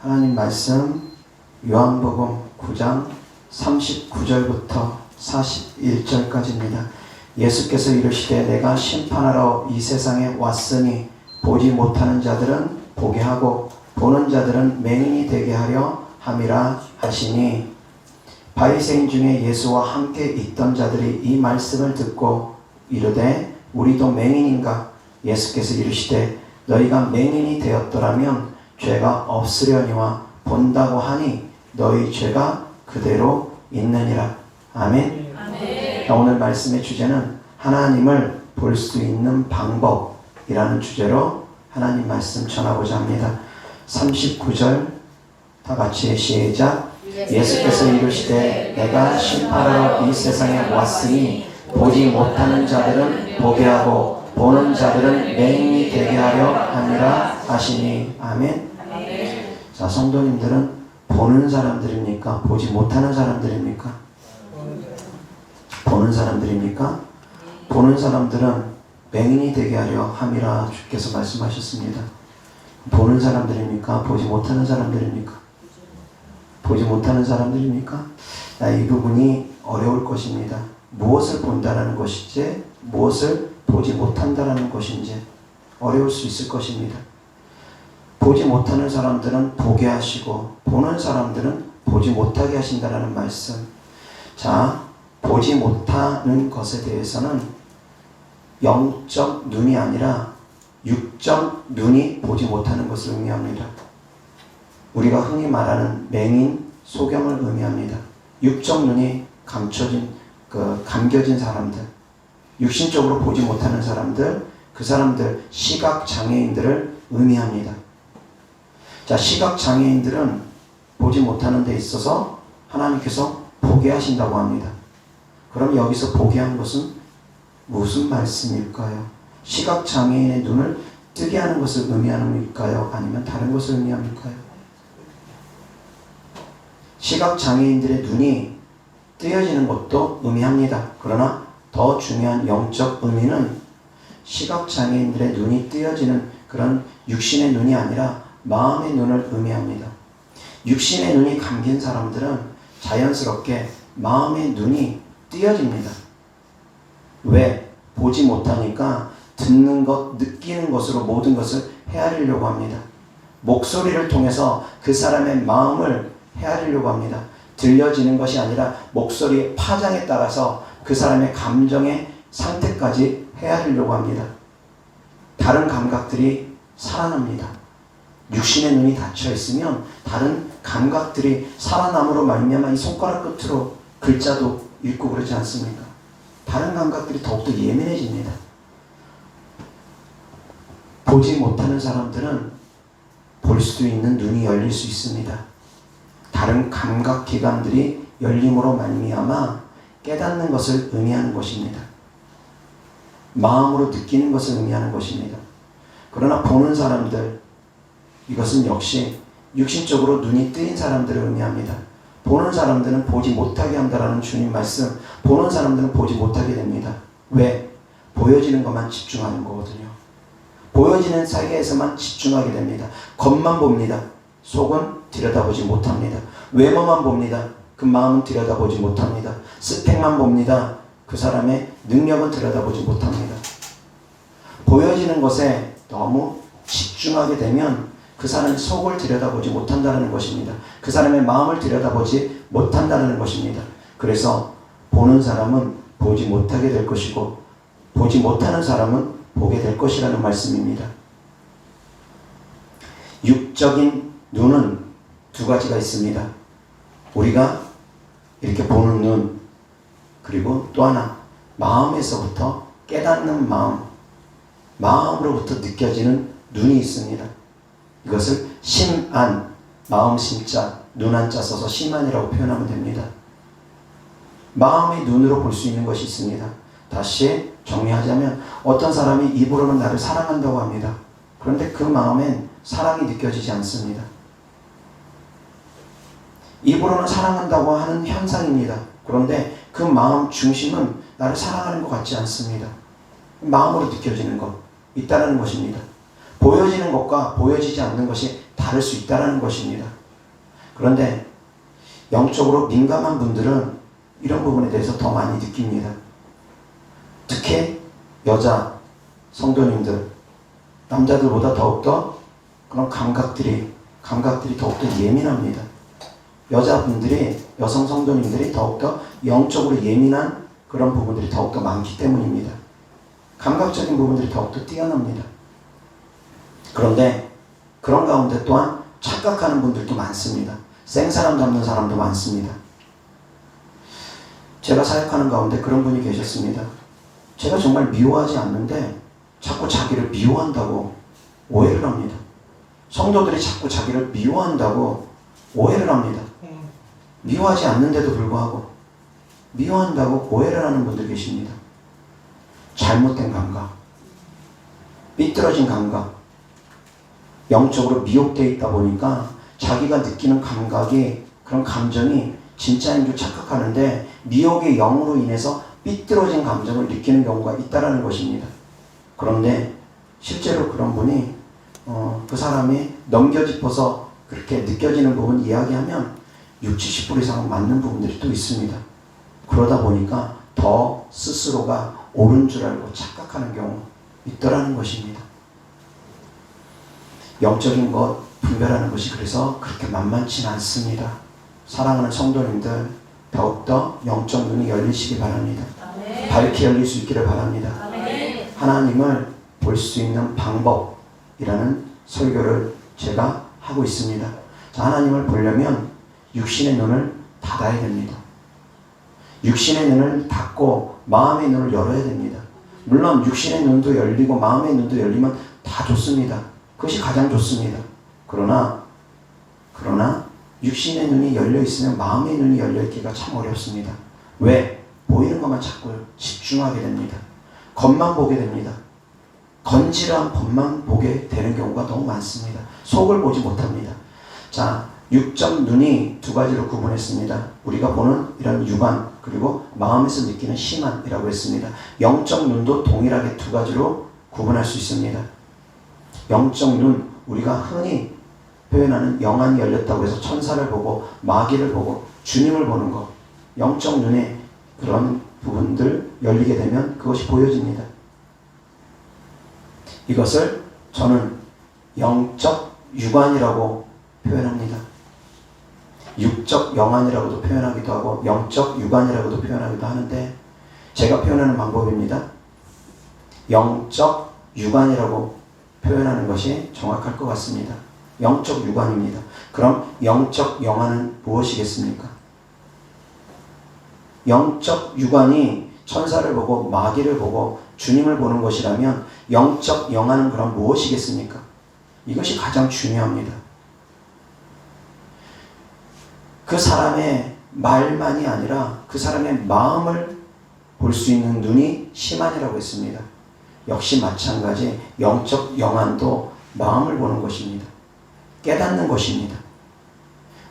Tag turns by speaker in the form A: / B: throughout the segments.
A: 하나님 말씀 요한복음 9장 39절부터 41절까지입니다. 예수께서 이르시되 내가 심판하러 이 세상에 왔으니 보지 못하는 자들은 보게 하고 보는 자들은 맹인이 되게 하려 함이라 하시니, 바리새인 중에 예수와 함께 있던 자들이 이 말씀을 듣고 이르되 우리도 맹인인가? 예수께서 이르시되 너희가 맹인이 되었더라면 죄가 없으려니와 본다고 하니 너희 죄가 그대로 있느니라. 아멘. 아멘. 오늘 말씀의 주제는 하나님을 볼 수 있는 방법이라는 주제로 하나님 말씀 전하고자 합니다. 39절 다 같이 시작. 예수께서 이르시되 내가 심판하러 이 세상에 왔으니 보지 못하는 자들은 보게 하고 보는 자들은 맹인이 되게 하려 함이라 하시니. 아멘. 자, 성도님들은 보는 사람들입니까? 보지 못하는 사람들입니까? 보는 사람들입니까? 보는 사람들은 맹인이 되게 하려 함이라 주께서 말씀하셨습니다. 보는 사람들입니까? 보지 못하는 사람들입니까? 보지 못하는 사람들입니까? 이 부분이 어려울 것입니다. 무엇을 본다라는 것인지, 무엇을 보지 못한다라는 것인지 어려울 수 있을 것입니다. 보지 못하는 사람들은 보게 하시고 보는 사람들은 보지 못하게 하신다라는 말씀. 자, 보지 못하는 것에 대해서는 영적 눈이 아니라 육적 눈이 보지 못하는 것을 의미합니다. 우리가 흔히 말하는 맹인, 소경을 의미합니다. 육적 눈이 감겨진 사람들, 육신적으로 보지 못하는 사람들, 그 사람들, 시각장애인들을 의미합니다. 자, 시각장애인들은 보지 못하는 데 있어서 하나님께서 보게 하신다고 합니다. 그럼 여기서 보게 한 것은 무슨 말씀일까요? 시각장애인의 눈을 뜨게 하는 것을 의미하는일까요? 아니면 다른 것을 의미합니까요? 시각장애인들의 눈이 뜨여지는 것도 의미합니다. 그러나 더 중요한 영적 의미는 시각장애인들의 눈이 뜨여지는 그런 육신의 눈이 아니라 마음의 눈을 의미합니다. 육신의 눈이 감긴 사람들은 자연스럽게 마음의 눈이 뜨여집니다. 왜? 보지 못하니까 듣는 것, 느끼는 것으로 모든 것을 헤아리려고 합니다. 목소리를 통해서 그 사람의 마음을 헤아리려고 합니다. 들려지는 것이 아니라 목소리의 파장에 따라서 그 사람의 감정의 상태까지 헤아리려고 합니다. 다른 감각들이 살아납니다. 육신의 눈이 닫혀 있으면 다른 감각들이 살아남으로 말미암아 이 손가락 끝으로 글자도 읽고 그러지 않습니까? 다른 감각들이 더욱더 예민해집니다. 보지 못하는 사람들은 볼 수 있는 눈이 열릴 수 있습니다. 다른 감각기관들이 열림으로 말미암아 깨닫는 것을 의미하는 것입니다. 마음으로 느끼는 것을 의미하는 것입니다. 그러나 보는 사람들, 이것은 역시 육신적으로 눈이 뜨인 사람들을 의미합니다. 보는 사람들은 보지 못하게 한다라는 주님 말씀, 보는 사람들은 보지 못하게 됩니다. 왜? 보여지는 것만 집중하는 거거든요. 보여지는 세계에서만 집중하게 됩니다. 겉만 봅니다. 속은 들여다보지 못합니다. 외모만 봅니다. 그 마음은 들여다보지 못합니다. 스펙만 봅니다. 그 사람의 능력은 들여다보지 못합니다. 보여지는 것에 너무 집중하게 되면 그 사람의 속을 들여다보지 못한다는 것입니다. 그 사람의 마음을 들여다보지 못한다는 것입니다. 그래서 보는 사람은 보지 못하게 될 것이고 보지 못하는 사람은 보게 될 것이라는 말씀입니다. 육적인 눈은 두 가지가 있습니다. 우리가 이렇게 보는 눈, 그리고 또 하나 마음에서부터 깨닫는 마음, 마음으로부터 느껴지는 눈이 있습니다. 이것을 심안, 마음 심자, 눈한자 써서 심안이라고 표현하면 됩니다. 마음의 눈으로 볼 수 있는 것이 있습니다. 다시 정리하자면 어떤 사람이 입으로는 나를 사랑한다고 합니다. 그런데 그 마음엔 사랑이 느껴지지 않습니다. 입으로는 사랑한다고 하는 현상입니다. 그런데 그 마음 중심은 나를 사랑하는 것 같지 않습니다. 마음으로 느껴지는 것, 있다는 것입니다. 보여지는 것과 보여지지 않는 것이 다를 수 있다는 것입니다. 그런데 영적으로 민감한 분들은 이런 부분에 대해서 더 많이 느낍니다. 특히 여자 성도님들, 남자들보다 더욱더 그런 감각들이 더욱더 예민합니다. 여자분들이, 여성 성도님들이 더욱더 영적으로 예민한 그런 부분들이 더욱더 많기 때문입니다. 감각적인 부분들이 더욱더 뛰어납니다. 그런데 그런 가운데 또한 착각하는 분들도 많습니다. 생사람 잡는 사람도 많습니다. 제가 사역하는 가운데 그런 분이 계셨습니다. 제가 정말 미워하지 않는데 자꾸 자기를 미워한다고 오해를 합니다. 성도들이 자꾸 자기를 미워한다고 오해를 합니다. 미워하지 않는데도 불구하고 미워한다고 오해를 하는 분들 계십니다. 잘못된 감각, 삐뚤어진 감각, 영적으로 미혹되어 있다 보니까 자기가 느끼는 감각이, 그런 감정이 진짜인 줄 착각하는데 미혹의 영으로 인해서 삐뚤어진 감정을 느끼는 경우가 있다는 것입니다. 그런데 실제로 그런 분이 그 사람이 넘겨짚어서 그렇게 느껴지는 부분 이야기하면 60, 70% 이상 맞는 부분들이 또 있습니다. 그러다 보니까 더 스스로가 옳은 줄 알고 착각하는 경우 있더라는 것입니다. 영적인 것 분별하는 것이 그래서 그렇게 만만치는 않습니다. 사랑하는 성도님들, 더욱더 영적 눈이 열리시기 바랍니다. 아멘. 밝게 열릴 수 있기를 바랍니다. 아멘. 하나님을 볼 수 있는 방법이라는 설교를 제가 하고 있습니다. 자, 하나님을 보려면 육신의 눈을 닫아야 됩니다. 육신의 눈을 닫고 마음의 눈을 열어야 됩니다. 물론 육신의 눈도 열리고 마음의 눈도 열리면 다 좋습니다. 그것이 가장 좋습니다. 그러나 육신의 눈이 열려 있으면 마음의 눈이 열려 있기가 참 어렵습니다. 왜? 보이는 것만 자꾸 집중하게 됩니다. 겉만 보게 됩니다. 건질한 겉만 보게 되는 경우가 너무 많습니다. 속을 보지 못합니다. 자, 육적 눈이 두 가지로 구분했습니다. 우리가 보는 이런 육안, 그리고 마음에서 느끼는 심안이라고 했습니다. 영적 눈도 동일하게 두 가지로 구분할 수 있습니다. 영적 눈, 우리가 흔히 표현하는 영안이 열렸다고 해서 천사를 보고 마귀를 보고 주님을 보는 것, 영적 눈에 그런 부분들 열리게 되면 그것이 보여집니다. 이것을 저는 영적 육안이라고 표현합니다. 육적 영안이라고도 표현하기도 하고 영적 육안이라고도 표현하기도 하는데 제가 표현하는 방법입니다. 영적 육안이라고 표현하는 것이 정확할 것 같습니다. 영적 육안입니다. 그럼 영적 영안은 무엇이겠습니까? 영적 육안이 천사를 보고 마귀를 보고 주님을 보는 것이라면 영적 영안은 그럼 무엇이겠습니까? 이것이 가장 중요합니다. 그 사람의 말만이 아니라 그 사람의 마음을 볼 수 있는 눈이 심안이라고 했습니다. 역시 마찬가지 영적 영안도 마음을 보는 것입니다. 깨닫는 것입니다.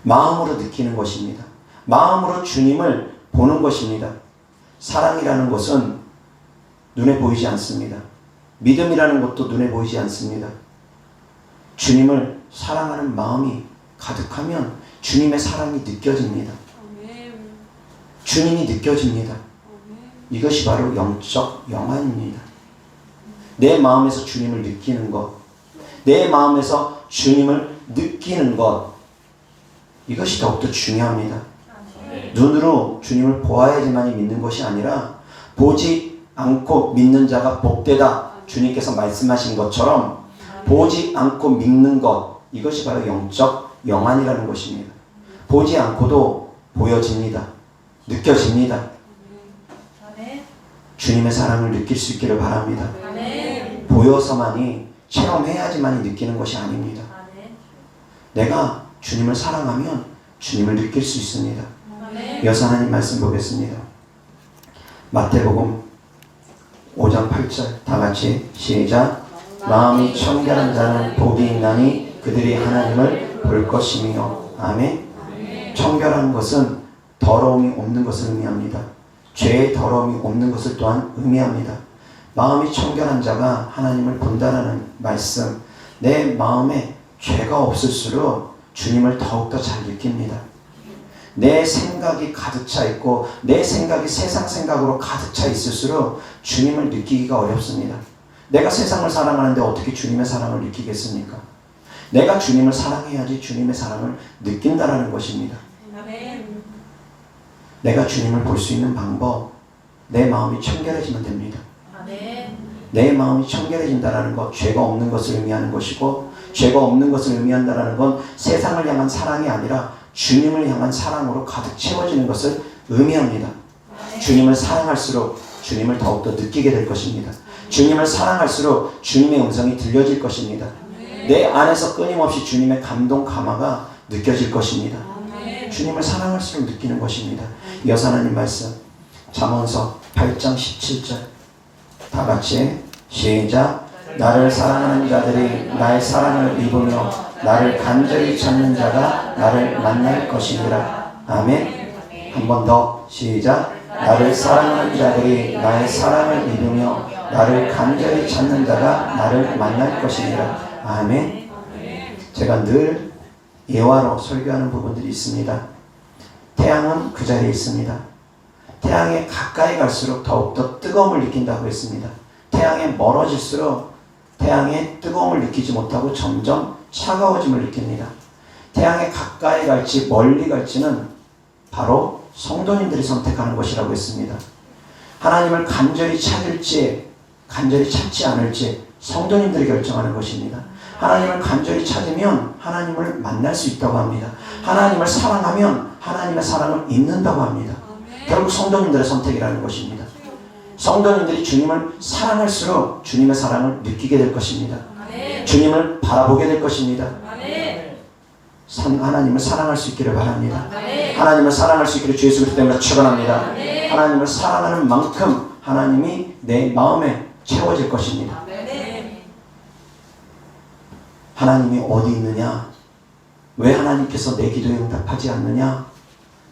A: 마음으로 느끼는 것입니다. 마음으로 주님을 보는 것입니다. 사랑이라는 것은 눈에 보이지 않습니다. 믿음이라는 것도 눈에 보이지 않습니다. 주님을 사랑하는 마음이 가득하면 주님의 사랑이 느껴집니다. 주님이 느껴집니다. 이것이 바로 영적 영안입니다. 내 마음에서 주님을 느끼는 것, 내 마음에서 주님을 느끼는 것, 이것이 더욱더 중요합니다. 눈으로 주님을 보아야지만이 믿는 것이 아니라 보지 않고 믿는 자가 복되다, 주님께서 말씀하신 것처럼 보지 않고 믿는 것, 이것이 바로 영적 영안이라는 것입니다. 보지 않고도 보여집니다. 느껴집니다. 주님의 사랑을 느낄 수 있기를 바랍니다. 보여서만이, 체험해야지만이 느끼는 것이 아닙니다. 내가 주님을 사랑하면 주님을 느낄 수 있습니다. 이어서 하나님 말씀 보겠습니다. 마태복음 5장 8절 다 같이 시작. 마음이 청결한 자는 복이 있나니 그들이 하나님을 볼 것이며. 아멘. 청결한 것은 더러움이 없는 것을 의미합니다. 죄의 더러움이 없는 것을 또한 의미합니다. 마음이 청결한 자가 하나님을 본다라는 말씀, 내 마음에 죄가 없을수록 주님을 더욱더 잘 느낍니다. 내 생각이 가득 차 있고 내 생각이 세상 생각으로 가득 차 있을수록 주님을 느끼기가 어렵습니다. 내가 세상을 사랑하는데 어떻게 주님의 사랑을 느끼겠습니까? 내가 주님을 사랑해야지 주님의 사랑을 느낀다라는 것입니다.
B: 아멘.
A: 내가 주님을 볼 수 있는 방법, 내 마음이 청결해지면 됩니다.
B: 아멘.
A: 내 마음이 청결해진다는 것, 죄가 없는 것을 의미하는 것이고, 죄가 없는 것을 의미한다는 건 세상을 향한 사랑이 아니라 주님을 향한 사랑으로 가득 채워지는 것을 의미합니다. 주님을 사랑할수록 주님을 더욱더 느끼게 될 것입니다. 주님을 사랑할수록 주님의 음성이 들려질 것입니다. 내 안에서 끊임없이 주님의 감동, 감화가 느껴질 것입니다. 주님을 사랑할수록 느끼는 것입니다. 이어서 하나님 말씀 잠언서 8장 17절 다 같이 시작. 나를 사랑하는 자들이 나의 사랑을 입으며 나를 간절히 찾는 자가 나를 만날 것이니라. 아멘. 한 번 더 시작. 나를 사랑하는 자들이 나의 사랑을 입으며 나를 간절히 찾는 자가 나를 만날 것이니라. 아멘. 제가 늘 예화로 설교하는 부분들이 있습니다. 태양은 그 자리에 있습니다. 태양에 가까이 갈수록 더욱더 뜨거움을 느낀다고 했습니다. 태양에 멀어질수록 태양의 뜨거움을 느끼지 못하고 점점 차가워짐을 느낍니다. 태양에 가까이 갈지 멀리 갈지는 바로 성도님들이 선택하는 것이라고 했습니다. 하나님을 간절히 찾을지 간절히 찾지 않을지 성도님들이 결정하는 것입니다. 하나님을 간절히 찾으면 하나님을 만날 수 있다고 합니다. 하나님을 사랑하면 하나님의 사랑을 잊는다고 합니다. 결국 성도님들의 선택이라는 것입니다. 성도님들이 주님을 사랑할수록 주님의 사랑을 느끼게 될 것입니다. 주님을 바라보게 될 것입니다. 하나님을 사랑할 수 있기를 바랍니다. 하나님을 사랑할 수 있기를 주 예수 그리스도 때문에 축원합니다. 하나님을 사랑하는 만큼 하나님이 내 마음에 채워질 것입니다. 하나님이 어디 있느냐? 왜 하나님께서 내 기도에 응답하지 않느냐?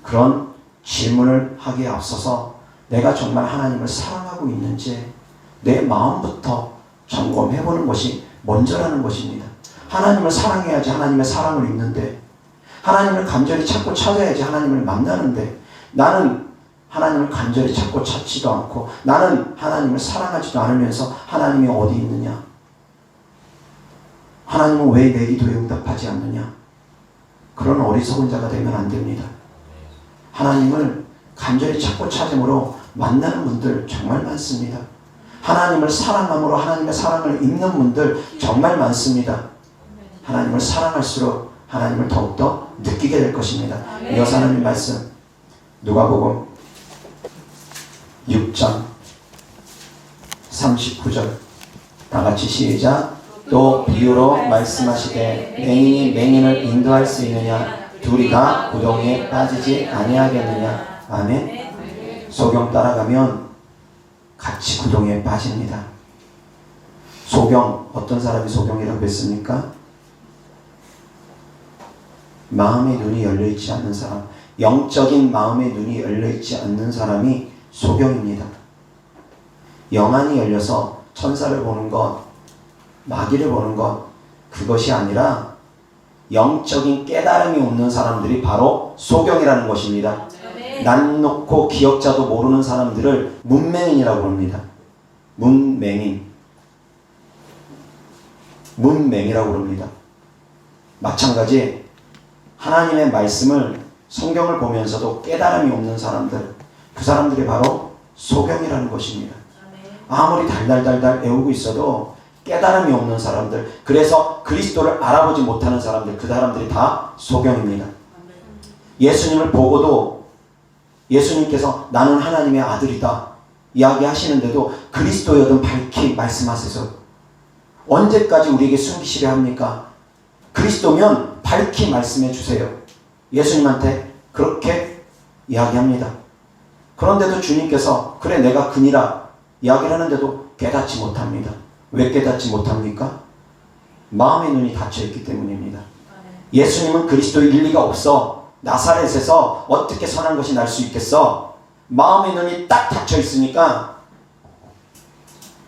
A: 그런 질문을 하기에 앞서서 내가 정말 하나님을 사랑하고 있는지 내 마음부터 점검해보는 것이 먼저라는 것입니다. 하나님을 사랑해야지 하나님의 사랑을 입는데, 하나님을 간절히 찾고 찾아야지 하나님을 만나는데, 나는 하나님을 간절히 찾고 찾지도 않고 나는 하나님을 사랑하지도 않으면서 하나님이 어디 있느냐? 하나님은 왜 내 기도에 응답하지 않느냐? 그런 어리석은 자가 되면 안 됩니다. 하나님을 간절히 찾고 찾음으로 만나는 분들 정말 많습니다. 하나님을 사랑함으로 하나님의 사랑을 입는 분들 정말 많습니다. 하나님을 사랑할수록 하나님을 더욱더 느끼게 될 것입니다. 이어서 하나님 말씀 누가복음 6장 39절 다 같이 시작. 또 비유로 말씀하시되 맹인이 맹인을 인도할 수 있느냐? 둘이 다 구덩이에 빠지지 아니하겠느냐? 아멘. 소경 따라가면 같이 구덩이에 빠집니다. 소경, 어떤 사람이 소경이라고 했습니까? 마음의 눈이 열려있지 않는 사람, 영적인 마음의 눈이 열려있지 않는 사람이 소경입니다. 영안이 열려서 천사를 보는 것, 마귀를 보는 것, 그것이 아니라 영적인 깨달음이 없는 사람들이 바로 소경이라는 것입니다. 난 놓고 기억자도 모르는 사람들을 문맹인이라고 합니다. 문맹이라고 합니다. 마찬가지 하나님의 말씀을 성경을 보면서도 깨달음이 없는 사람들, 그 사람들이 바로 소경이라는 것입니다. 아무리 달달달달 외우고 있어도 깨달음이 없는 사람들, 그래서 그리스도를 알아보지 못하는 사람들, 그 사람들이 다 소경입니다. 예수님을 보고도 예수님께서 나는 하나님의 아들이다 이야기하시는데도 그리스도여든 밝히 말씀하셔서 언제까지 우리에게 숨기시려 합니까? 그리스도면 밝히 말씀해 주세요. 예수님한테 그렇게 이야기합니다. 그런데도 주님께서 그래 내가 그니라 이야기를 하는데도 깨닫지 못합니다. 왜 깨닫지 못합니까? 마음의 눈이 닫혀있기 때문입니다. 예수님은 그리스도의 일리가 없어. 나사렛에서 어떻게 선한 것이 날 수 있겠어? 마음의 눈이 딱 닫혀있으니까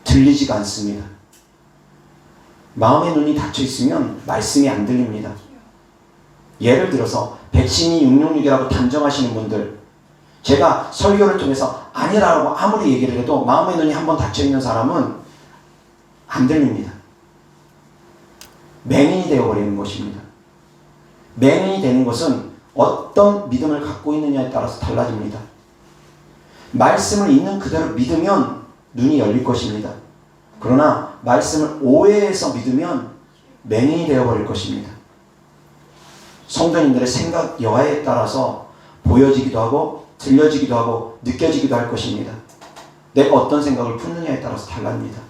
A: 들리지가 않습니다. 마음의 눈이 닫혀 있으면 말씀이 안 들립니다. 예를 들어서 백신이 666이라고 단정하시는 분들, 제가 설교를 통해서 아니라고 아무리 얘기를 해도 마음의 눈이 한번 닫혀 있는 사람은 안 들립니다. 맹인이 되어버리는 것입니다. 맹인이 되는 것은 어떤 믿음을 갖고 있느냐에 따라서 달라집니다. 말씀을 있는 그대로 믿으면 눈이 열릴 것입니다. 그러나 말씀을 오해해서 믿으면 맹인이 되어버릴 것입니다. 성도님들의 생각 여하에 따라서 보여지기도 하고 들려지기도 하고 느껴지기도 할 것입니다. 내가 어떤 생각을 품느냐에 따라서 달라집니다.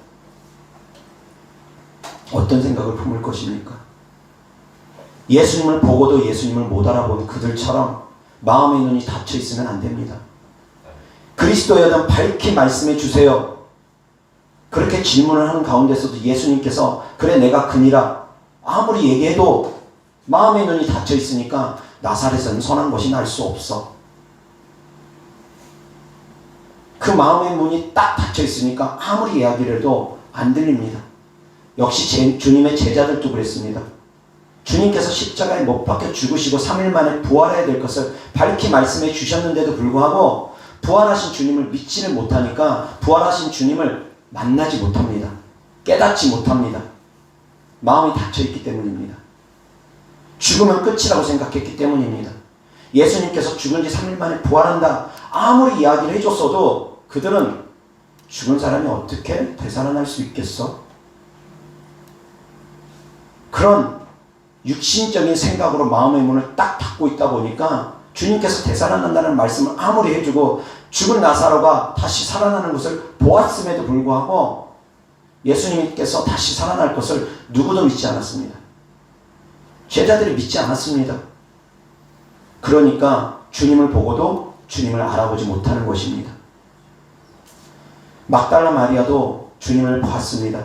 A: 어떤 생각을 품을 것입니까? 예수님을 보고도 예수님을 못 알아보는 그들처럼 마음의 눈이 닫혀 있으면 안 됩니다. 그리스도여든 밝히 말씀해 주세요. 그렇게 질문을 하는 가운데서도 예수님께서 그래 내가 그니라 아무리 얘기해도 마음의 눈이 닫혀 있으니까 나사렛에는 선한 것이 날 수 없어. 그 마음의 문이 딱 닫혀 있으니까 아무리 이야기를 해도 안 들립니다. 역시 주님의 제자들도 그랬습니다. 주님께서 십자가에 못 박혀 죽으시고 3일 만에 부활해야 될 것을 밝히 말씀해 주셨는데도 불구하고 부활하신 주님을 믿지를 못하니까 부활하신 주님을 만나지 못합니다. 깨닫지 못합니다. 마음이 닫혀있기 때문입니다. 죽으면 끝이라고 생각했기 때문입니다. 예수님께서 죽은 지 3일 만에 부활한다 아무리 이야기를 해줬어도 그들은 죽은 사람이 어떻게 되살아날 수 있겠어? 그런 육신적인 생각으로 마음의 문을 딱 닫고 있다 보니까 주님께서 되살아난다는 말씀을 아무리 해주고 죽은 나사로가 다시 살아나는 것을 보았음에도 불구하고 예수님께서 다시 살아날 것을 누구도 믿지 않았습니다. 제자들이 믿지 않았습니다. 그러니까 주님을 보고도 주님을 알아보지 못하는 것입니다. 막달라 마리아도 주님을 보았습니다.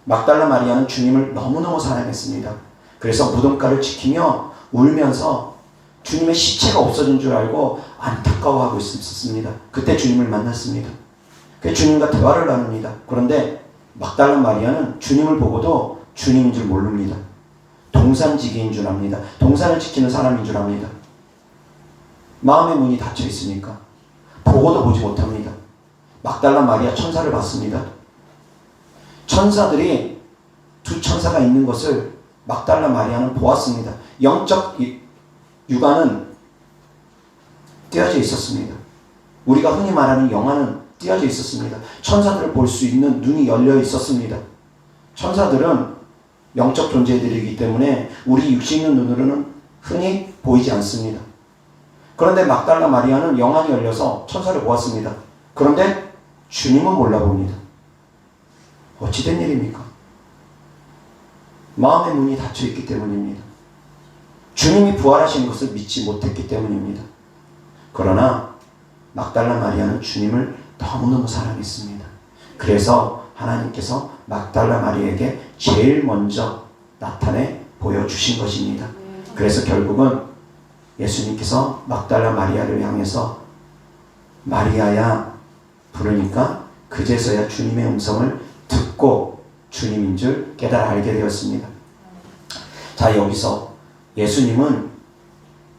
A: 막달라 마리아는 주님을 너무너무 사랑했습니다. 그래서 무덤가를 지키며 울면서 주님의 시체가 없어진 줄 알고 안타까워하고 있었습니다. 그때 주님을 만났습니다. 그래서 주님과 대화를 나눕니다. 그런데 막달라 마리아는 주님을 보고도 주님인 줄 모릅니다. 동산지기인 줄 압니다. 동산을 지키는 사람인 줄 압니다. 마음의 문이 닫혀 있으니까 보고도 보지 못합니다. 막달라 마리아 천사를 봤습니다. 천사들이 두 천사가 있는 것을 막달라 마리아는 보았습니다. 영적 육안은 띄어져 있었습니다. 우리가 흔히 말하는 영안은 띄어져 있었습니다. 천사들을 볼 수 있는 눈이 열려 있었습니다. 천사들은 영적 존재들이기 때문에 우리 육신 있는 눈으로는 흔히 보이지 않습니다. 그런데 막달라 마리아는 영안이 열려서 천사를 보았습니다. 그런데 주님은 몰라봅니다. 어찌된 일입니까? 마음의 문이 닫혀 있기 때문입니다. 주님이 부활하신 것을 믿지 못했기 때문입니다. 그러나 막달라 마리아는 주님을 너무너무 사랑했습니다. 그래서 하나님께서 막달라 마리아에게 제일 먼저 나타내 보여주신 것입니다. 그래서 결국은 예수님께서 막달라 마리아를 향해서 마리아야 부르니까 그제서야 주님의 음성을 듣고 주님인 줄 깨달아 알게 되었습니다. 자, 여기서 예수님은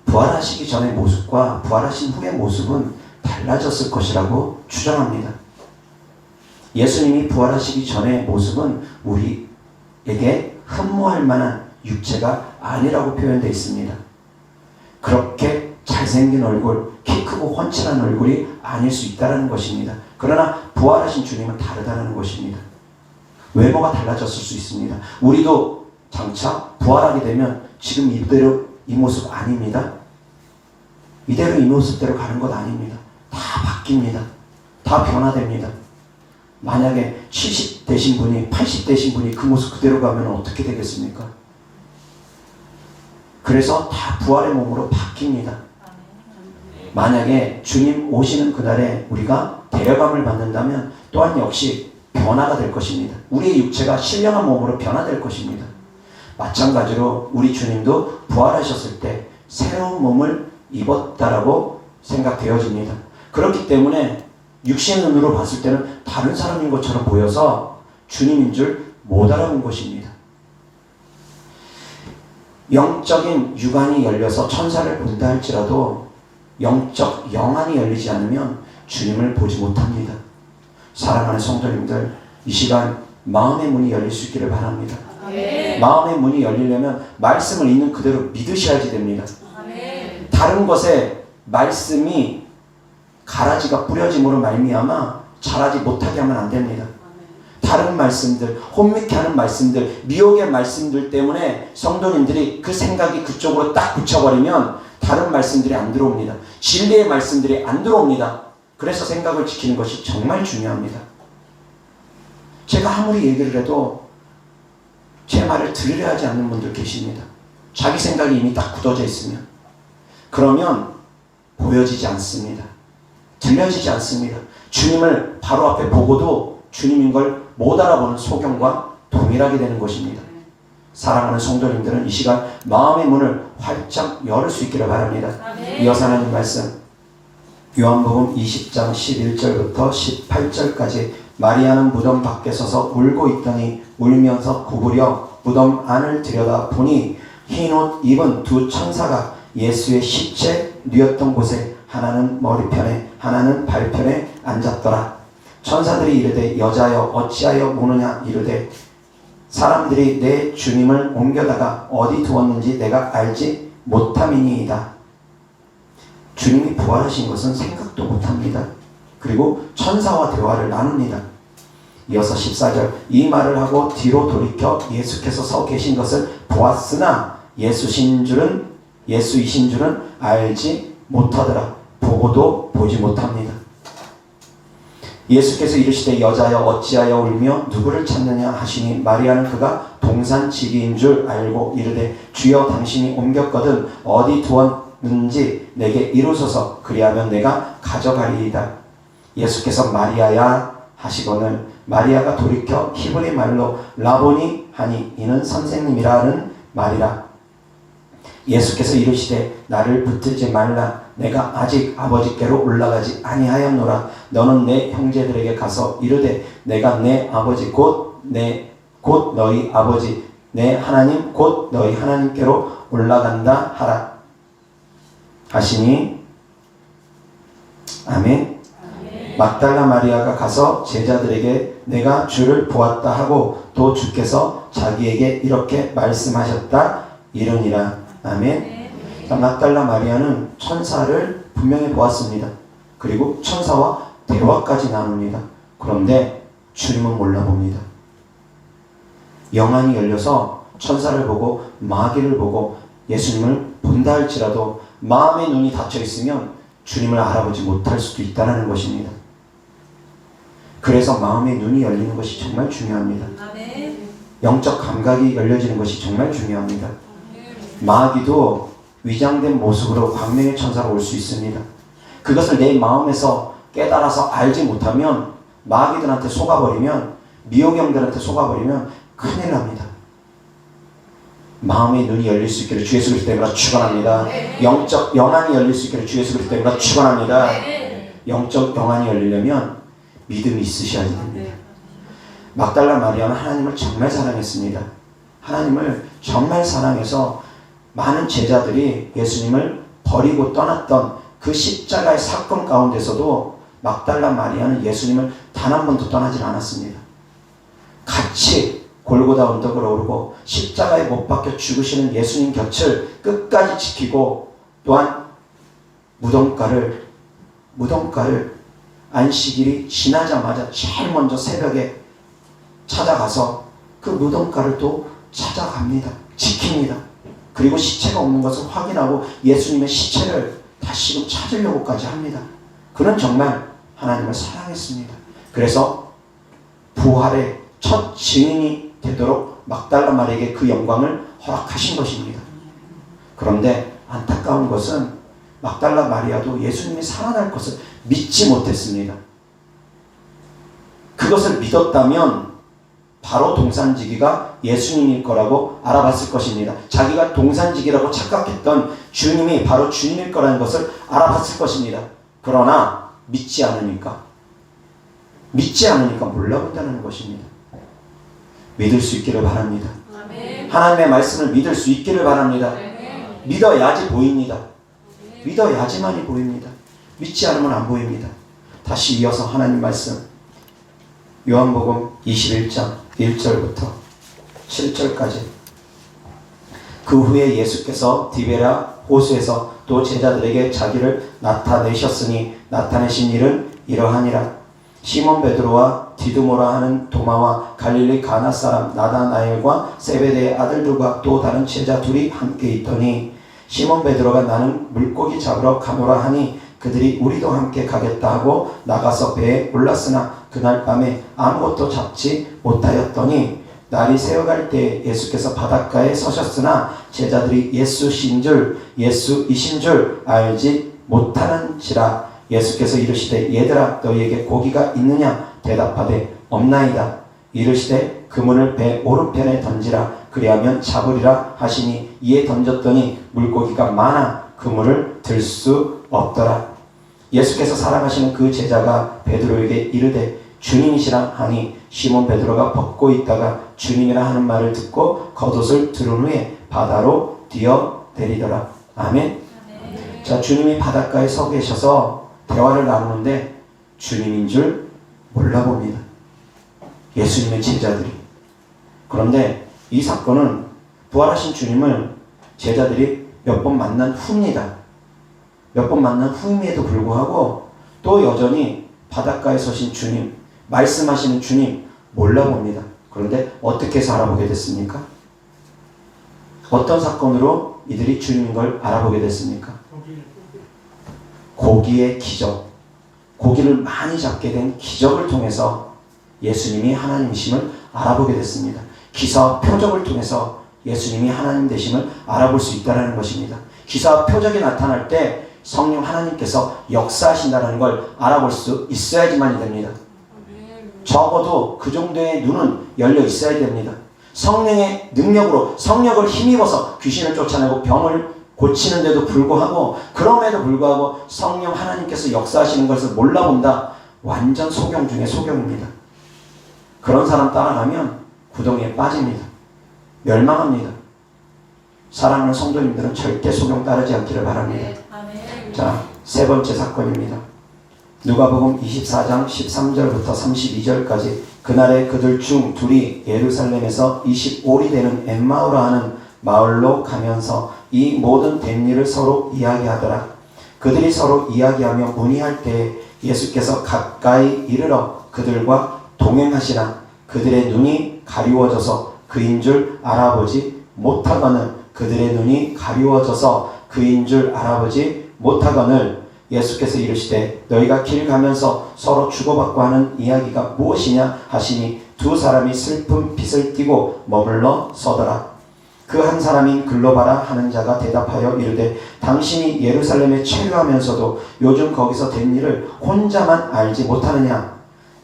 A: 부활하시기 전의 모습과 부활하신 후의 모습은 달라졌을 것이라고 추정합니다. 예수님이 부활하시기 전의 모습은 우리에게 흠모할 만한 육체가 아니라고 표현되어 있습니다. 그렇게 잘생긴 얼굴, 키 크고 훤칠한 얼굴이 아닐 수 있다는 것입니다. 그러나 부활하신 주님은 다르다는 것입니다. 외모가 달라졌을 수 있습니다. 우리도 장차 부활하게 되면 지금 이대로 이 모습 아닙니다. 이대로 이 모습대로 가는 것 아닙니다. 다 바뀝니다. 다 변화됩니다. 만약에 70 되신 분이 80 되신 분이 그 모습 그대로 가면 어떻게 되겠습니까? 그래서 다 부활의 몸으로 바뀝니다. 만약에 주님 오시는 그날에 우리가 데려감을 받는다면 또한 역시 변화가 될 것입니다. 우리의 육체가 신령한 몸으로 변화될 것입니다. 마찬가지로 우리 주님도 부활하셨을 때 새로운 몸을 입었다라고 생각되어집니다. 그렇기 때문에 육신 눈으로 봤을 때는 다른 사람인 것처럼 보여서 주님인 줄 못 알아본 것입니다. 영적인 육안이 열려서 천사를 본다 할지라도 영적 영안이 열리지 않으면 주님을 보지 못합니다. 사랑하는 성도님들, 이 시간 마음의 문이 열릴 수 있기를 바랍니다.
B: 아멘.
A: 마음의 문이 열리려면 말씀을 있는 그대로 믿으셔야지 됩니다.
B: 아멘.
A: 다른 것에 말씀이 가라지가 뿌려짐으로 말미암아 자라지 못하게 하면 안 됩니다. 다른 말씀들, 혼미케 하는 말씀들, 미혹의 말씀들 때문에 성도님들이 그 생각이 그쪽으로 딱 붙여버리면 다른 말씀들이 안 들어옵니다. 진리의 말씀들이 안 들어옵니다. 그래서 생각을 지키는 것이 정말 중요합니다. 제가 아무리 얘기를 해도 제 말을 들으려 하지 않는 분들 계십니다. 자기 생각이 이미 딱 굳어져 있으면. 그러면 보여지지 않습니다. 들려지지 않습니다. 주님을 바로 앞에 보고도 주님인 걸 못 알아보는 소경과 동일하게 되는 것입니다. 사랑하는 성도님들은 이 시간 마음의 문을 활짝 열을 수 있기를 바랍니다.
B: 아멘.
A: 이어서 하나님 말씀 요한복음 20장 11절부터 18절까지 마리아는 무덤 밖에 서서 울고 있더니 울면서 구부려 무덤 안을 들여다 보니 흰 옷 입은 두 천사가 예수의 시체 뉘었던 곳에 하나는 머리편에 하나는 발편에 앉았더라. 천사들이 이르되 여자여 어찌하여 우느냐 이르되 사람들이 내 주님을 옮겨다가 어디 두었는지 내가 알지 못함이니이다. 주님이 부활하신 것은 생각도 못합니다. 그리고 천사와 대화를 나눕니다. 이어서 14절 이 말을 하고 뒤로 돌이켜 예수께서 서 계신 것을 보았으나 예수이신 줄은 알지 못하더라. 보고도 보지 못합니다. 예수께서 이르시되 여자여 어찌하여 울며 누구를 찾느냐 하시니 마리아는 그가 동산지기인 줄 알고 이르되 주여 당신이 옮겼거든 어디 두었는지 내게 이루소서 그리하면 내가 가져가리이다. 예수께서 마리아야 하시거늘 마리아가 돌이켜 히브리 말로 라보니 하니 이는 선생님이라는 말이라. 예수께서 이르시되 나를 붙들지 말라. 내가 아직 아버지께로 올라가지 아니하였노라. 너는 내 형제들에게 가서 이르되 내가 내 아버지 곧 너희 아버지 내 하나님 곧 너희 하나님께로 올라간다 하라 하시니 아멘. 막달라 마리아가 가서 제자들에게 내가 주를 보았다 하고 또 주께서 자기에게 이렇게 말씀하셨다 이르니라. 아멘. 막달라 마리아는 천사를 분명히 보았습니다. 그리고 천사와 대화까지 나눕니다. 그런데 주님은 몰라봅니다. 영안이 열려서 천사를 보고 마귀를 보고 예수님을 본다 할지라도 마음의 눈이 닫혀 있으면 주님을 알아보지 못할 수도 있다는 것입니다. 그래서 마음의 눈이 열리는 것이 정말 중요합니다.
B: 아멘.
A: 영적 감각이 열려지는 것이 정말 중요합니다. 마귀도 위장된 모습으로 광명의 천사로 올 수 있습니다. 그것을 내 마음에서 깨달아서 알지 못하면 마귀들한테 속아버리면 미호경들한테 속아버리면 큰일 납니다. 마음의 눈이 열릴 수 있기를 주 예수 그리스도 이름으로 축원합니다. 영적 영안이 열릴 수 있기를 주 예수 그리스도 이름으로 축원합니다. 영적 영안이 열리려면 믿음이 있으셔야 됩니다. 막달라 마리아는 하나님을 정말 사랑했습니다. 하나님을 정말 사랑해서 많은 제자들이 예수님을 버리고 떠났던 그 십자가의 사건 가운데서도 막달라 마리아는 예수님을 단 한 번도 떠나질 않았습니다. 같이 골고다 언덕을 오르고 십자가에 못 박혀 죽으시는 예수님 곁을 끝까지 지키고 또한 무덤가를 안식일이 지나자마자 제일 먼저 새벽에 찾아가서 그 무덤가를 또 찾아갑니다. 지킵니다. 그리고 시체가 없는 것을 확인하고 예수님의 시체를 다시금 찾으려고까지 합니다. 그는 정말 하나님을 사랑했습니다. 그래서 부활의 첫 증인이 되도록 막달라 마리아에게 그 영광을 허락하신 것입니다. 그런데 안타까운 것은 막달라 마리아도 예수님이 살아날 것을 믿지 못했습니다. 그것을 믿었다면 바로 동산지기가 예수님일 거라고 알아봤을 것입니다. 자기가 동산지기라고 착각했던 주님이 바로 주님일 거라는 것을 알아봤을 것입니다. 그러나 믿지 않으니까 몰라본다는 것입니다. 믿을 수 있기를 바랍니다. 하나님의 말씀을 믿을 수 있기를 바랍니다. 믿어야지 보입니다. 믿어야지만이 보입니다. 믿지 않으면 안 보입니다. 다시 이어서 하나님 말씀 요한복음 21장 1절부터 7절까지. 그 후에 예수께서 디베랴 호수에서 또 제자들에게 자기를 나타내셨으니 나타내신 일은 이러하니라. 시몬 베드로와 디두모라 하는 도마와 갈릴리 가나 사람 나다나엘과 세베대의 아들들과 또 다른 제자 둘이 함께 있더니 시몬 베드로가 나는 물고기 잡으러 가노라 하니 그들이 우리도 함께 가겠다 하고 나가서 배에 올랐으나 그날 밤에 아무것도 잡지 못하였더니 날이 새어갈 때 예수께서 바닷가에 서셨으나 제자들이 예수이신 줄 알지 못하는지라. 예수께서 이르시되 얘들아 너희에게 고기가 있느냐 대답하되 없나이다. 이르시되 그물을 배 오른편에 던지라 그리하면 잡으리라 하시니 이에 던졌더니 물고기가 많아 그물을 들 수 없더라. 예수께서 사랑하시는 그 제자가 베드로에게 이르되 주님이시라 하니 시몬 베드로가 벗고 있다가 주님이라 하는 말을 듣고 겉옷을 두른 후에 바다로 뛰어내리더라. 아멘. 자, 주님이 바닷가에 서 계셔서 대화를 나누는데 주님인 줄 몰라봅니다. 예수님의 제자들이. 그런데 이 사건은 부활하신 주님을 제자들이 몇 번 만난 후입니다. 몇 번 만난 후임에도 불구하고 또 여전히 바닷가에 서신 주님, 말씀하시는 주님 몰라봅니다. 그런데 어떻게 해서 알아보게 됐습니까? 어떤 사건으로 이들이 주님인 걸 알아보게 됐습니까? 고기의 기적, 고기를 많이 잡게 된 기적을 통해서 예수님이 하나님이심을 알아보게 됐습니다. 기사와 표적을 통해서 예수님이 하나님 되심을 알아볼 수 있다는 것입니다. 기사와 표적이 나타날 때 성령 하나님께서 역사하신다는 걸 알아볼 수 있어야지만이 됩니다. 적어도 그 정도의 눈은 열려 있어야 됩니다. 성령의 능력으로 성령을 힘입어서 귀신을 쫓아내고 병을 고치는데도 불구하고 그럼에도 불구하고 성령 하나님께서 역사하시는 것을 몰라본다. 완전 소경 중에 소경입니다. 그런 사람 따라가면 구덩이에 빠집니다. 멸망합니다. 사랑하는 성도님들은 절대 소경 따르지 않기를 바랍니다. 자, 세 번째 사건입니다. 누가복음 24장 13절부터 32절까지. 그날에 그들 중 둘이 예루살렘에서 25리 되는 엠마오라 하는 마을로 가면서 이 모든 된 일을 서로 이야기하더라. 그들이 서로 이야기하며 문의할 때 예수께서 가까이 이르러 그들과 동행하시나 그들의 눈이 가리워져서 그인 줄 알아보지 못하거늘 그들의 눈이 가리워져서 그인 줄 알아보지 못하거늘 예수께서 이르시되 너희가 길 가면서 서로 주고받고 하는 이야기가 무엇이냐 하시니 두 사람이 슬픈 빛을 띠고 머물러 서더라. 그 한 사람인 글로바라 하는 자가 대답하여 이르되 당신이 예루살렘에 체류하면서도 요즘 거기서 된 일을 혼자만 알지 못하느냐.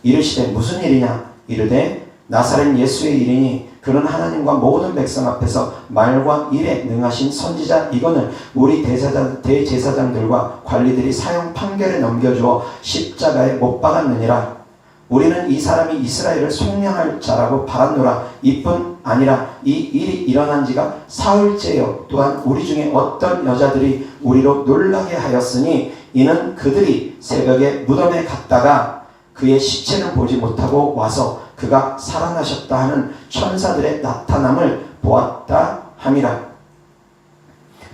A: 이르시되 무슨 일이냐. 이르되 나사렛 예수의 일이니 그는 하나님과 모든 백성 앞에서 말과 일에 능하신 선지자 이거는 우리 대제사장들과 관리들이 사형 판결에 넘겨주어 십자가에 못 박았느니라. 우리는 이 사람이 이스라엘을 속량할 자라고 바랐노라. 이뿐 아니라 이 일이 일어난 지가 사흘째요. 또한 우리 중에 어떤 여자들이 우리로 놀라게 하였으니 이는 그들이 새벽에 무덤에 갔다가 그의 시체는 보지 못하고 와서 그가 살아나셨다 하는 천사들의 나타남을 보았다 함이라.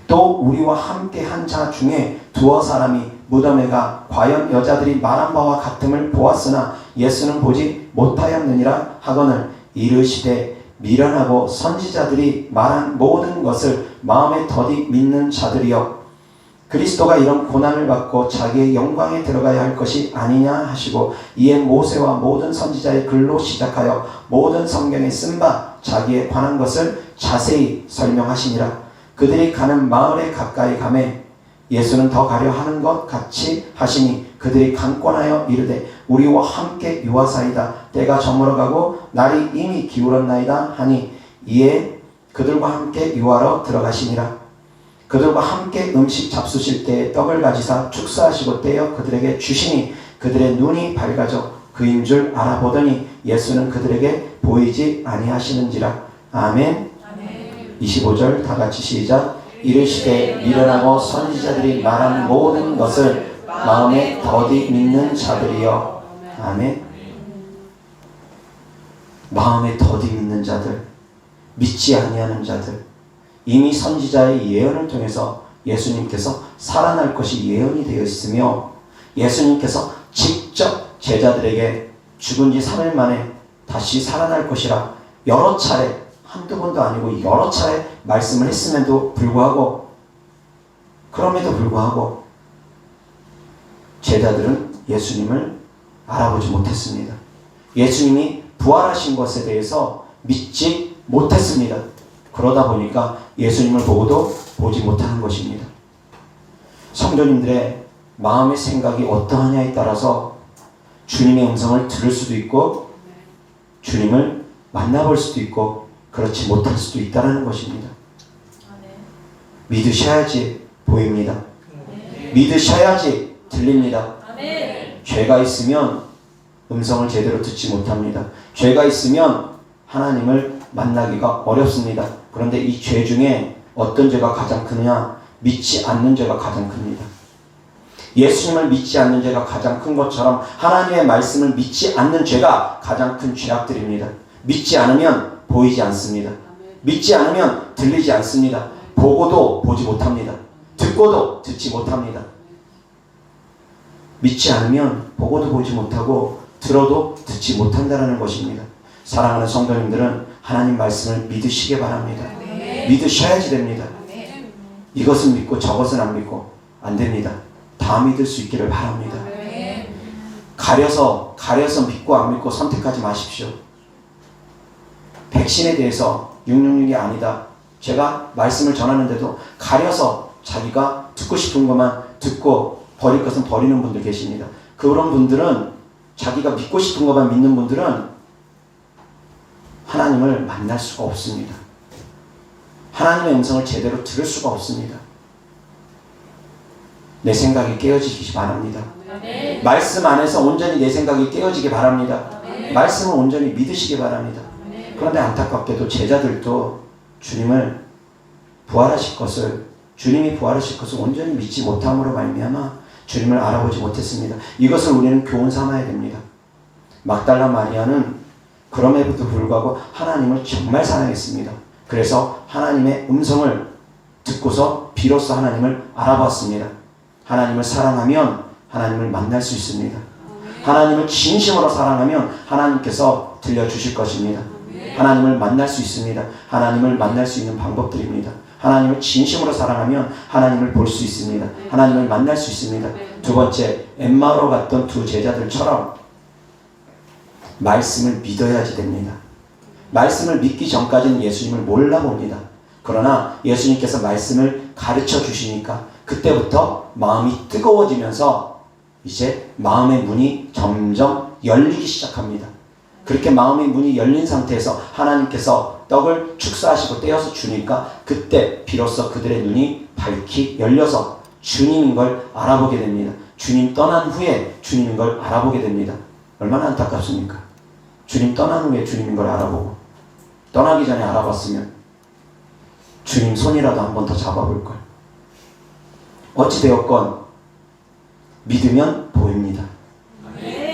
A: 또 우리와 함께 한 자 중에 두어 사람이 무덤에 가 과연 여자들이 말한 바와 같음을 보았으나 예수는 보지 못하였느니라 하거늘 이르시되 미련하고 선지자들이 말한 모든 것을 마음에 더디 믿는 자들이여 그리스도가 이런 고난을 받고 자기의 영광에 들어가야 할 것이 아니냐 하시고 이에 모세와 모든 선지자의 글로 시작하여 모든 성경에 쓴 바 자기에 관한 것을 자세히 설명하시니라. 그들이 가는 마을에 가까이 가매 예수는 더 가려 하는 것 같이 하시니 그들이 강권하여 이르되 우리와 함께 유하사이다. 때가 저물어가고 날이 이미 기울었나이다 하니 이에 그들과 함께 유하러 들어가시니라. 그들과 함께 음식 잡수실 때에 떡을 가지사 축사하시고 떼어 그들에게 주시니 그들의 눈이 밝아져 그인 줄 알아보더니 예수는 그들에게 보이지 아니하시는지라. 아멘. 25절 다 같이 시작. 이르시되 미련하고 선지자들이 말한 모든 것을 마음에 더디 믿는 자들이여. 아멘. 마음에 더디 믿는 자들, 믿지 아니하는 자들, 이미 선지자의 예언을 통해서 예수님께서 살아날 것이 예언이 되어 있으며 예수님께서 직접 제자들에게 죽은 지 3일 만에 다시 살아날 것이라 여러 차례, 한두 번도 아니고 여러 차례 말씀을 했음에도 불구하고, 그럼에도 불구하고 제자들은 예수님을 알아보지 못했습니다. 예수님이 부활하신 것에 대해서 믿지 못했습니다. 그러다 보니까 예수님을 보고도 보지 못하는 것입니다. 성도님들의 마음의 생각이 어떠하냐에 따라서 주님의 음성을 들을 수도 있고 주님을 만나볼 수도 있고 그렇지 못할 수도 있다는 것입니다. 믿으셔야지 보입니다. 믿으셔야지 들립니다. 죄가 있으면 음성을 제대로 듣지 못합니다. 죄가 있으면 하나님을 만나기가 어렵습니다. 그런데 이 죄 중에 어떤 죄가 가장 크느냐? 믿지 않는 죄가 가장 큽니다. 예수님을 믿지 않는 죄가 가장 큰 것처럼 하나님의 말씀을 믿지 않는 죄가 가장 큰 죄악들입니다. 믿지 않으면 보이지 않습니다. 믿지 않으면 들리지 않습니다. 보고도 보지 못합니다. 듣고도 듣지 못합니다. 믿지 않으면 보고도 보지 못하고 들어도 듣지 못한다는 것입니다. 사랑하는 성도님들은 하나님 말씀을 믿으시기 바랍니다. 믿으셔야지 됩니다. 이것은 믿고 저것은 안 믿고 안 됩니다. 다 믿을 수 있기를 바랍니다. 가려서 믿고 안 믿고 선택하지 마십시오. 백신에 대해서 666이 아니다. 제가 말씀을 전하는데도 가려서 자기가 듣고 싶은 것만 듣고 버릴 것은 버리는 분들 계십니다. 그런 분들은, 자기가 믿고 싶은 것만 믿는 분들은 하나님을 만날 수가 없습니다. 하나님의 음성을 제대로 들을 수가 없습니다. 내 생각이 깨어지기 바랍니다. 말씀 안에서 온전히 내 생각이 깨어지기 바랍니다. 말씀을 온전히 믿으시기 바랍니다. 그런데 안타깝게도 제자들도 주님이 부활하실 것을 온전히 믿지 못함으로 말미암아 주님을 알아보지 못했습니다. 이것을 우리는 교훈 삼아야 됩니다. 막달라 마리아는 그럼에도 불구하고 하나님을 정말 사랑했습니다. 그래서 하나님의 음성을 듣고서 비로소 하나님을 알아봤습니다. 하나님을 사랑하면 하나님을 만날 수 있습니다. 하나님을 진심으로 사랑하면 하나님께서 들려주실 것입니다. 하나님을 만날 수 있습니다. 하나님을 만날 수 있는 방법들입니다. 하나님을 진심으로 사랑하면 하나님을 볼 수 있습니다. 하나님을 만날 수 있습니다. 두 번째, 엠마오로 갔던 두 제자들처럼 말씀을 믿어야지 됩니다. 말씀을 믿기 전까지는 예수님을 몰라봅니다. 그러나 예수님께서 말씀을 가르쳐 주시니까 그때부터 마음이 뜨거워지면서 이제 마음의 문이 점점 열리기 시작합니다. 그렇게 마음의 문이 열린 상태에서 하나님께서 떡을 축사하시고 떼어서 주니까 그때 비로소 그들의 눈이 밝히 열려서 주님인 걸 알아보게 됩니다. 주님 떠난 후에 주님인 걸 알아보게 됩니다. 얼마나 안타깝습니까? 주님 떠난 후에 주님인 걸 알아보고 떠나기 전에 알아봤으면 주님 손이라도 한 번 더 잡아볼걸. 어찌되었건 믿으면 보입니다.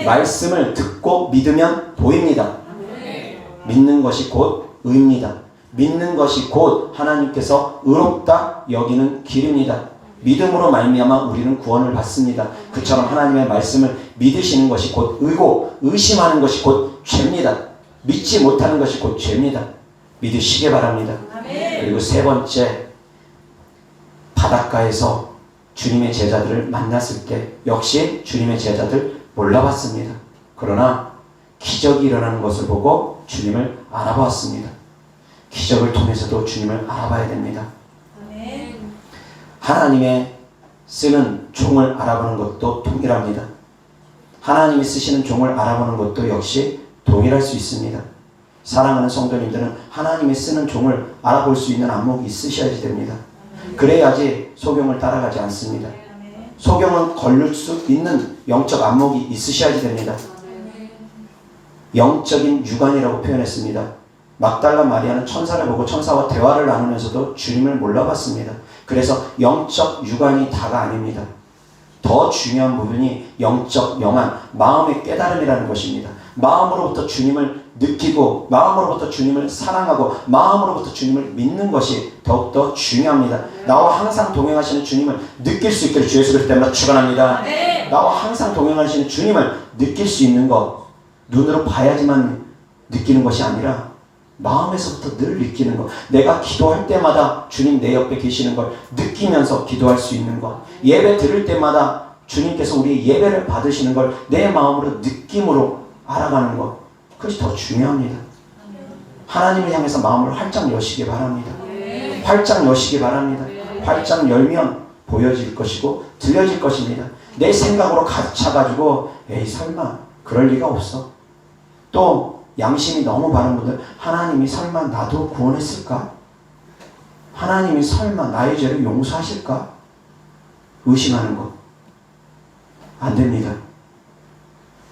A: 말씀을 듣고 믿으면 보입니다. 믿는 것이 곧 의입니다. 믿는 것이 곧 하나님께서 의롭다 여기는 길입니다. 믿음으로 말미암아 우리는 구원을 받습니다. 그처럼 하나님의 말씀을 믿으시는 것이 곧 의고 의심하는 것이 곧 죄입니다. 믿지 못하는 것이 곧 죄입니다. 믿으시기 바랍니다. 그리고 세 번째, 바닷가에서 주님의 제자들을 만났을 때 역시 주님의 제자들 몰라봤습니다. 그러나 기적이 일어나는 것을 보고 주님을 알아보았습니다. 기적을 통해서도 주님을 알아봐야 됩니다. 하나님의 쓰는 종을 알아보는 것도 동일합니다. 하나님이 쓰시는 종을 알아보는 것도 역시 동일할 수 있습니다. 사랑하는 성도님들은 하나님이 쓰는 종을 알아볼 수 있는 안목이 있으셔야 됩니다. 그래야지 소경을 따라가지 않습니다. 소경은 걸릴 수 있는 영적 안목이 있으셔야 됩니다. 영적인 유관이라고 표현했습니다. 막달라 마리아는 천사를 보고 천사와 대화를 나누면서도 주님을 몰라봤습니다. 그래서 영적 유관이 다가 아닙니다. 더 중요한 부분이 영적 영안, 마음의 깨달음이라는 것입니다. 마음으로부터 주님을 느끼고 마음으로부터 주님을 사랑하고 마음으로부터 주님을 믿는 것이 더욱더 중요합니다. 나와 항상 동행하시는 주님을 느낄 수 있기를 주 예수 그리스도 때문에 축원합니다. 나와 항상 동행하시는 주님을 느낄 수 있는 것, 눈으로 봐야지만 느끼는 것이 아니라 마음에서부터 늘 느끼는 것, 내가 기도할 때마다 주님 내 옆에 계시는 걸 느끼면서 기도할 수 있는 것, 예배 드릴 때마다 주님께서 우리 예배를 받으시는 걸 내 마음으로 느낌으로 알아가는 것, 그것이 더 중요합니다. 하나님을 향해서 마음을 활짝 여시기 바랍니다. 활짝 여시기 바랍니다. 활짝 열면 보여질 것이고 들려질 것입니다. 내 생각으로 가득 차가지고 에이 설마 그럴 리가 없어. 또 양심이 너무 바른 분들, 하나님이 설마 나도 구원했을까? 하나님이 설마 나의 죄를 용서하실까? 의심하는 것 안 됩니다.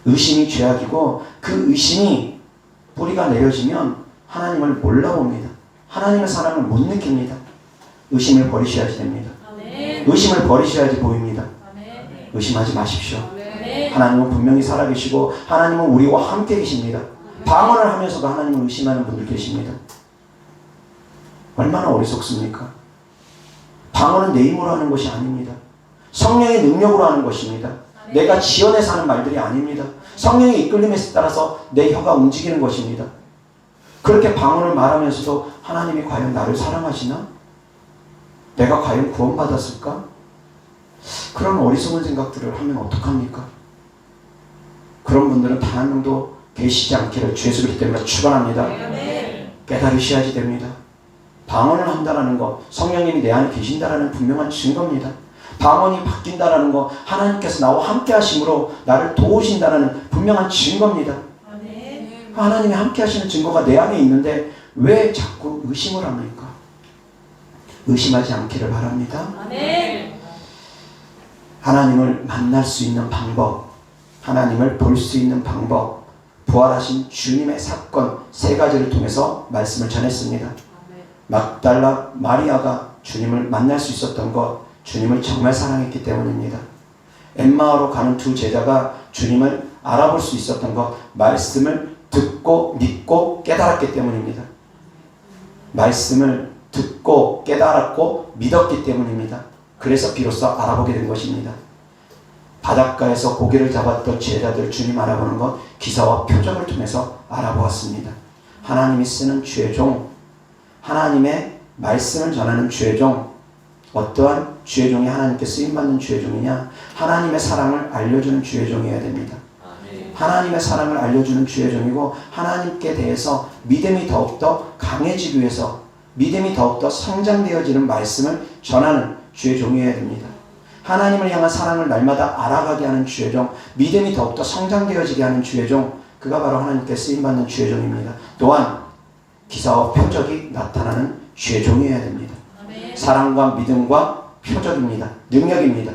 A: 의심이 죄악이고 그 의심이 뿌리가 내려지면 하나님을 몰라봅니다. 하나님의 사랑을 못 느낍니다. 의심을 버리셔야지 됩니다. 의심을 버리셔야지 보입니다. 의심하지 마십시오. 하나님은 분명히 살아계시고 하나님은 우리와 함께 계십니다. 방언을 하면서도 하나님을 의심하는 분들 계십니다. 얼마나 어리석습니까? 방언은 내 힘으로 하는 것이 아닙니다. 성령의 능력으로 하는 것입니다. 내가 지어내서 하는 말들이 아닙니다. 성령의 이끌림에 따라서 내 혀가 움직이는 것입니다. 그렇게 방언을 말하면서도 하나님이 과연 나를 사랑하시나? 내가 과연 구원받았을까? 그런 어리석은 생각들을 하면 어떡합니까? 그런 분들은 단 한 명도 계시지 않기를 주 예수 그리스도 때문에 축원합니다. 깨달으셔야지 됩니다. 방언을 한다는 것, 성령님이 내 안에 계신다는 분명한 증거입니다. 방언이 바뀐다는 것, 하나님께서 나와 함께 하심으로 나를 도우신다는 분명한 증거입니다. 하나님이 함께 하시는 증거가 내 안에 있는데 왜 자꾸 의심을 합니까? 의심하지 않기를 바랍니다. 하나님을 만날 수 있는 방법, 하나님을 볼 수 있는 방법, 부활하신 주님의 사건 세 가지를 통해서 말씀을 전했습니다. 막달라 마리아가 주님을 만날 수 있었던 것, 주님을 정말 사랑했기 때문입니다. 엠마오로 가는 두 제자가 주님을 알아볼 수 있었던 것, 말씀을 듣고 믿고 깨달았기 때문입니다. 말씀을 듣고 깨달았고 믿었기 때문입니다. 그래서 비로소 알아보게 된 것입니다. 바닷가에서 고기를 잡았던 제자들 주님 알아보는 것, 기사와 표적을 통해서 알아보았습니다. 하나님이 쓰는 주의 종, 하나님의 말씀을 전하는 주의 종, 어떠한 주의 종이 하나님께 쓰임받는 주의 종이냐? 하나님의 사랑을 알려주는 주의 종이어야 됩니다. 하나님의 사랑을 알려주는 주의 종이고 하나님께 대해서 믿음이 더욱더 강해지기 위해서 믿음이 더욱더 성장되어지는 말씀을 전하는 주의 종이어야 됩니다. 하나님을 향한 사랑을 날마다 알아가게 하는 주의 종, 믿음이 더욱더 성장되어지게 하는 주의 종, 그가 바로 하나님께 쓰임받는 주의 종입니다. 또한 기사와 표적이 나타나는 주의 종이어야 됩니다. 사랑과 믿음과 표적입니다. 능력입니다.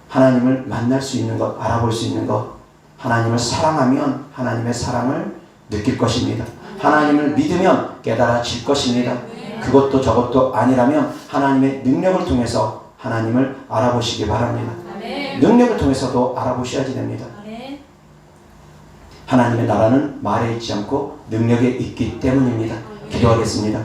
A: 하나님을 만날 수 있는 것, 알아볼 수 있는 것, 하나님을 사랑하면 하나님의 사랑을 느낄 것입니다. 하나님을 믿으면 깨달아질 것입니다. 그것도 저것도 아니라면 하나님의 능력을 통해서 하나님을 알아보시기 바랍니다. 능력을 통해서도 알아보셔야지 됩니다. 하나님의 나라는 말에 있지 않고 능력에 있기 때문입니다. 기도하겠습니다.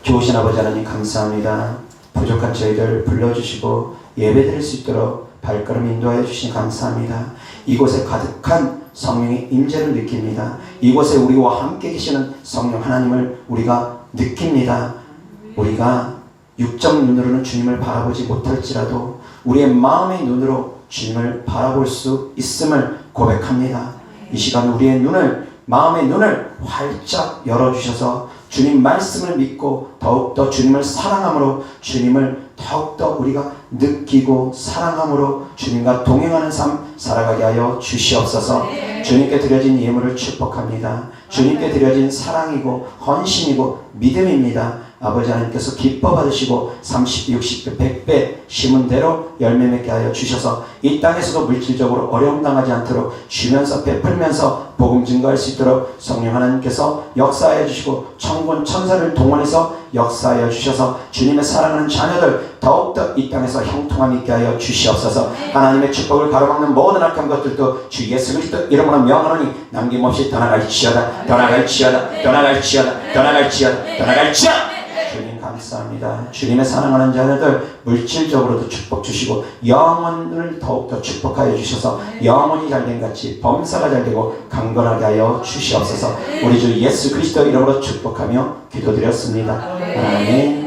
A: 좋으신 아버지 하나님 감사합니다. 부족한 저희들 불러주시고 예배드릴 수 있도록 발걸음 인도하여 주신 감사합니다. 이곳에 가득한 성령의 임재를 느낍니다. 이곳에 우리와 함께 계시는 성령 하나님을 우리가 느낍니다. 우리가 육적 눈으로는 주님을 바라보지 못할지라도 우리의 마음의 눈으로 주님을 바라볼 수 있음을 고백합니다. 이 시간 우리의 눈을, 마음의 눈을 활짝 열어주셔서 주님 말씀을 믿고 더욱더 주님을 사랑함으로 주님을 더욱더 우리가 느끼고 사랑함으로 주님과 동행하는 삶 살아가게 하여 주시옵소서. 주님께 드려진 예물을 축복합니다. 주님께 드려진 사랑이고 헌신이고 믿음입니다. 아버지 하나님께서 기뻐 받으시고 30, 60배, 100배 심은 대로 열매 맺게 하여 주셔서 이 땅에서도 물질적으로 어려움 당하지 않도록 주면서 베풀면서 복음 증거할 수 있도록 성령 하나님께서 역사하여 주시고 천군 천사를 동원해서 역사하여 주셔서 주님의 사랑하는 자녀들 더욱더 이 땅에서 형통함 있게 하여 주시옵소서. 하나님의 축복을 가로막는 모든 악한 것들도 주 예수 그리스도 이름으로 명하노니 남김없이 떠나갈지어다. 떠나갈지어다. 떠나갈지어다. 떠나갈지어다. 떠나갈지어다. 주님 감사합니다. 주님의 사랑하는 자녀들 물질적으로도 축복 주시고 영혼을 더욱더 축복하여 주셔서 영혼이 잘된 같이 범사가 잘되고 강건하게 하여 주시옵소서. 우리 주 예수 그리스도 이름으로 축복하며 기도드렸습니다. 아멘.